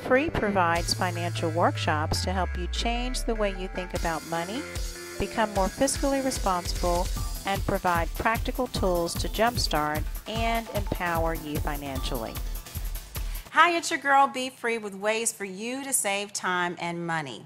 B.Free provides financial workshops to help you change the way you think about money, become more fiscally responsible, and provide practical tools to jumpstart and empower you financially. Hi, it's your girl B.Free with ways for you to save time and money.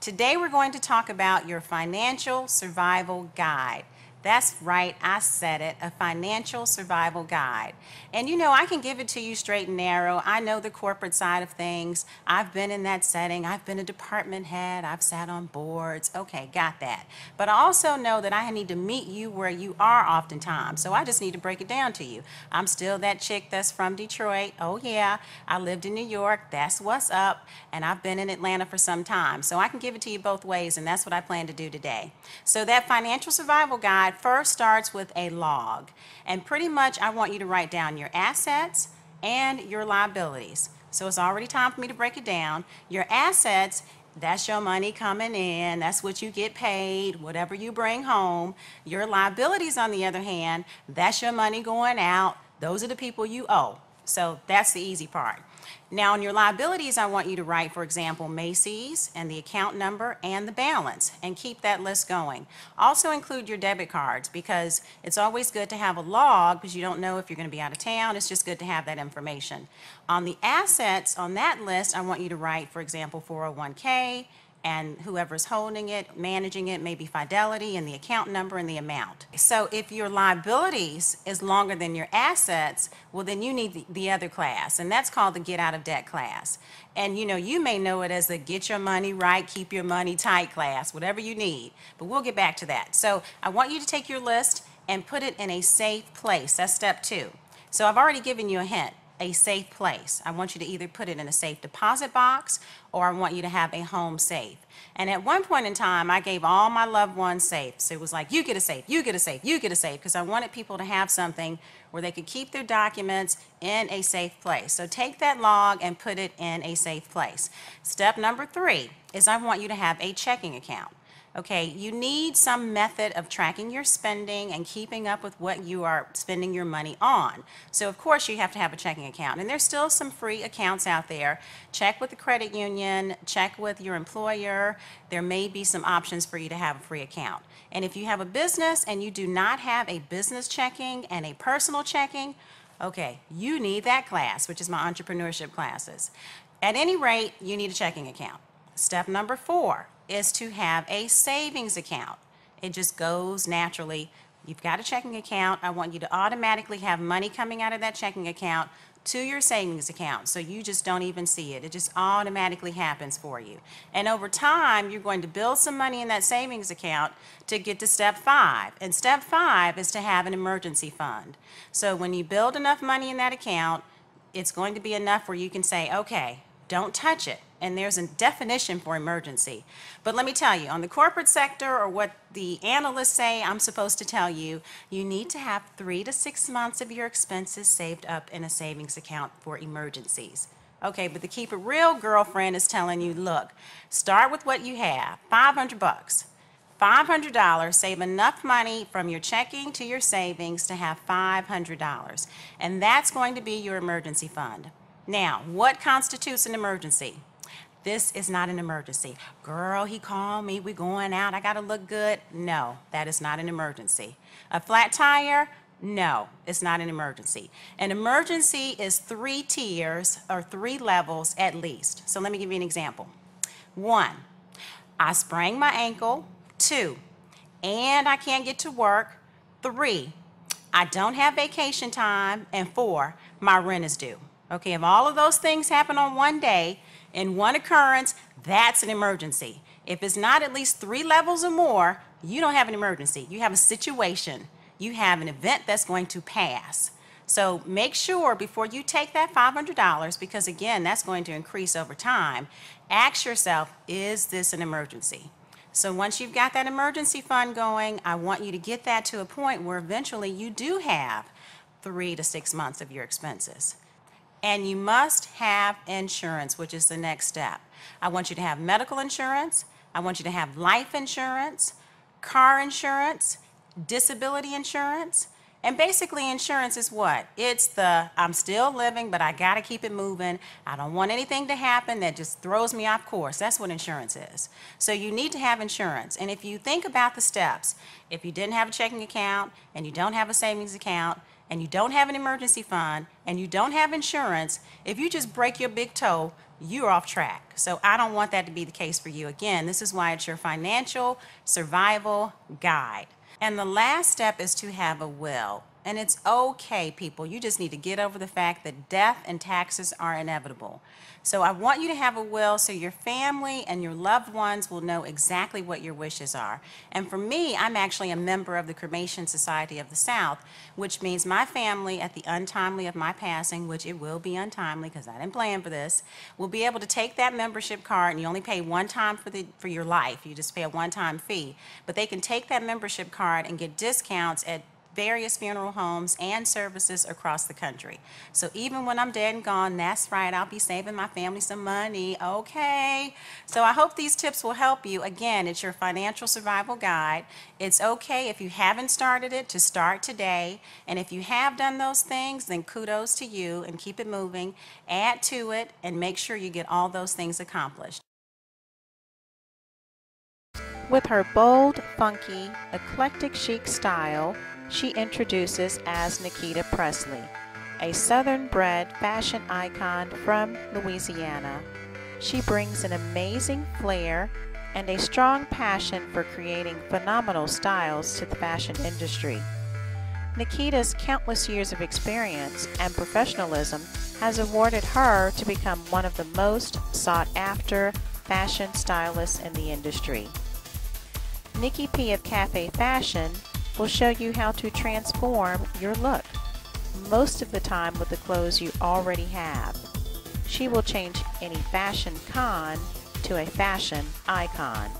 Today we're going to talk about your financial survival guide. That's right, I said it, a financial survival guide. And you know, I can give it to you straight and narrow. I know the corporate side of things. I've been in that setting. I've been a department head. I've sat on boards. Okay, got that. But I also know that I need to meet you where you are oftentimes. So I just need to break it down to you. I'm still that chick that's from Detroit. Oh yeah, I lived in New York. That's what's up. And I've been in Atlanta for some time. So I can give it to you both ways, and that's what I plan to do today. So that financial survival guide first starts with a log, and pretty much I want you to write down your assets and your liabilities. So it's already time for me to break it down. Your assets, that's your money coming in, that's what you get paid, whatever you bring home. Your liabilities, on the other hand, that's your money going out. Those are the people you owe. So that's the easy part. Now, on your liabilities, I want you to write, for example, Macy's and the account number and the balance, and keep that list going. Also include your debit cards, because it's always good to have a log because you don't know if you're going to be out of town. It's just good to have that information. On the assets on that list, I want you to write, for example, 401k, and whoever's holding it, managing it, maybe Fidelity, and the account number and the amount. So if your liabilities is longer than your assets, well, then you need the other class, and that's called the get out of debt class. And you know, you may know it as the get your money right, keep your money tight class, whatever you need, but we'll get back to that. So I want you to take your list and put it in a safe place. That's step 2. So I've already given you a hint. A safe place. I want you to either put it in a safe deposit box, or I want you to have a home safe. And at one point in time, I gave all my loved ones safes. It was like, you get a safe, you get a safe, you get a safe, because I wanted people to have something where they could keep their documents in a safe place. So take that log and put it in a safe place. Step number 3 is I want you to have a checking account. Okay, you need some method of tracking your spending and keeping up with what you are spending your money on. So of course you have to have a checking account, and there's still some free accounts out there. Check with the credit union, check with your employer. There may be some options for you to have a free account. And if you have a business and you do not have a business checking and a personal checking, okay, you need that class, which is my entrepreneurship classes. At any rate, you need a checking account. Step number 4 is to have a savings account. It just goes naturally. You've got a checking account. I want you to automatically have money coming out of that checking account to your savings account, so you just don't even see it. It just automatically happens for you. And over time, you're going to build some money in that savings account to get to step 5. And step 5 is to have an emergency fund. So when you build enough money in that account, it's going to be enough where you can say, okay, don't touch it. And there's a definition for emergency. But let me tell you, on the corporate sector, or what the analysts say I'm supposed to tell you, you need to have 3 to 6 months of your expenses saved up in a savings account for emergencies. Okay, but the Keep It Real girlfriend is telling you, look, start with what you have, $500. $500, save enough money from your checking to your savings to have $500. And that's going to be your emergency fund. Now, what constitutes an emergency? This is not an emergency. Girl, he called me, we're going out, I gotta look good. No, that is not an emergency. A flat tire? No, it's not an emergency. An emergency is 3 tiers or 3 levels at least. So let me give you an example. 1, I sprained my ankle. 2, and I can't get to work. 3, I don't have vacation time. And 4, my rent is due. Okay, if all of those things happen on one day, in one occurrence, that's an emergency. If it's not at least 3 levels or more, you don't have an emergency. You have a situation. You have an event that's going to pass. So make sure before you take that $500, because again, that's going to increase over time, ask yourself, is this an emergency? So once you've got that emergency fund going, I want you to get that to a point where eventually you do have 3 to 6 months of your expenses. And you must have insurance, which is the next step. I want you to have medical insurance. I want you to have life insurance, car insurance, disability insurance, And basically insurance is what? It's the I'm still living, but I got to keep it moving. I don't want anything to happen that just throws me off course. That's what insurance is. So you need to have insurance. And if you think about the steps, if you didn't have a checking account and you don't have a savings account and you don't have an emergency fund and you don't have insurance, if you just break your big toe, you're off track. So I don't want that to be the case for you. Again, this is why it's your financial survival guide. And the last step is to have a will. And it's okay, people. You just need to get over the fact that death and taxes are inevitable. So I want you to have a will so your family and your loved ones will know exactly what your wishes are. And for me, I'm actually a member of the Cremation Society of the South, which means my family at the untimely of my passing, which it will be untimely because I didn't plan for this, will be able to take that membership card, and you only pay one time for your life. You just pay a one-time fee. But they can take that membership card and get discounts at various funeral homes and services across the country. So even when I'm dead and gone, that's right, I'll be saving my family some money, okay? So I hope these tips will help you. Again, it's your financial survival guide. It's okay if you haven't started it to start today. And if you have done those things, then kudos to you and keep it moving. Add to it and make sure you get all those things accomplished. With her bold, funky, eclectic chic style, she introduces as Nikita Presley, a Southern-bred fashion icon from Louisiana. She brings an amazing flair and a strong passion for creating phenomenal styles to the fashion industry. Nikita's countless years of experience and professionalism has awarded her to become one of the most sought-after fashion stylists in the industry. Niki P of Cafe Fashion will show you how to transform your look, most of the time with the clothes you already have. She will change any fashion con to a fashion icon.